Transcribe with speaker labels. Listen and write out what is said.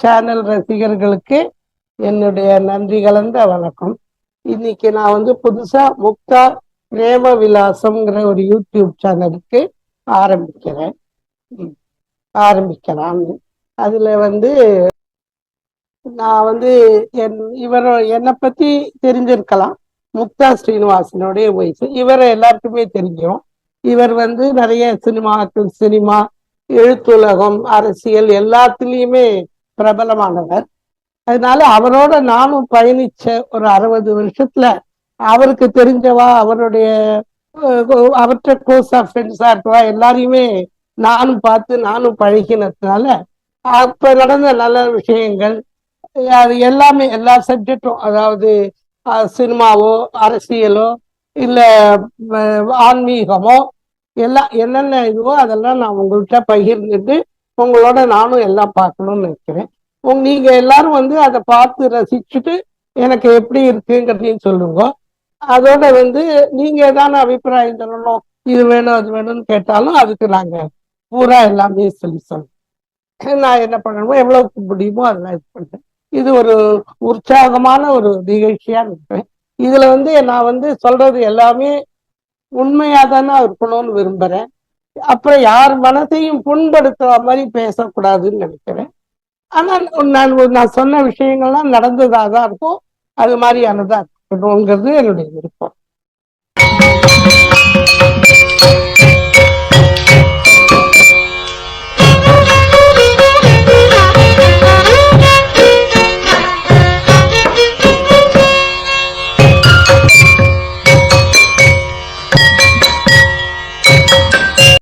Speaker 1: Channel ரசிகர்களுக்கு என்னுடைய நன்றி கலந்த வணக்கம். இன்னைக்கு நான் புதுசா முக்தா பிரேம விலாசம்ங்கிற ஒரு யூடியூப் சேனலுக்கு ஆரம்பிக்கிறேன். ஆரம்பிக்கலாம். அதுல நான் என்னை பத்தி தெரிஞ்சிருக்கலாம். முக்தா ஸ்ரீனிவாசனுடைய வயசு இவரை எல்லாருக்குமே தெரியும். இவர் நிறைய சினிமா, எழுத்துலகம், அரசியல் எல்லாத்துலேயுமே பிரபலமானவர். அதனால அவரோட நானும் பயணிச்ச ஒரு 60 வருஷத்துல அவருக்கு தெரிஞ்சவா, அவர்கிட்ட க்ளோஸ் ஃப்ரெண்ட்ஸா இருக்கவா எல்லாரையுமே நானும் பழகினதுனால அப்ப நடந்த நல்ல விஷயங்கள் அது எல்லாமே, எல்லா சப்ஜெக்டும், அதாவது சினிமாவோ, அரசியலோ, இல்ல ஆன்மீகமோ, எல்லாம் என்னென்ன இதுவோ அதெல்லாம் நான் உங்கள்கிட்ட பகிர்ந்துட்டு உங்களோட நானும் எல்லாம் பார்க்கணும்னு நினைக்கிறேன். நீங்க எல்லாரும் அதை பார்த்து ரசிச்சுட்டு எனக்கு எப்படி இருக்குங்கிறதையும் சொல்லுங்க. அதோட நீங்க ஏதான அபிப்பிராயம் சொல்லணும், இது வேணும் அது வேணும்னு கேட்டாலும் அதுக்கு நாங்க பூரா எல்லாமே சொல்லுவோம். நான் என்ன பண்ணணுமோ எவ்வளவுக்கு முடியுமோ அதெல்லாம் இது பண்றேன். இது ஒரு உற்சாகமான ஒரு நிகழ்ச்சியா இருப்பேன். இதுல நான் சொல்றது எல்லாமே உண்மையா தானே இருக்கணும்னு விரும்புறேன். அப்புறம் யார் மனசையும் புண்படுத்துற மாதிரி பேசக்கூடாதுன்னு நினைக்கிறேன். ஆனா நான் சொன்ன விஷயங்கள்லாம் நடந்ததாக தான் இருக்கும், அது மாதிரியானதா இருக்கணுங்கிறது என்னுடைய விருப்பம்.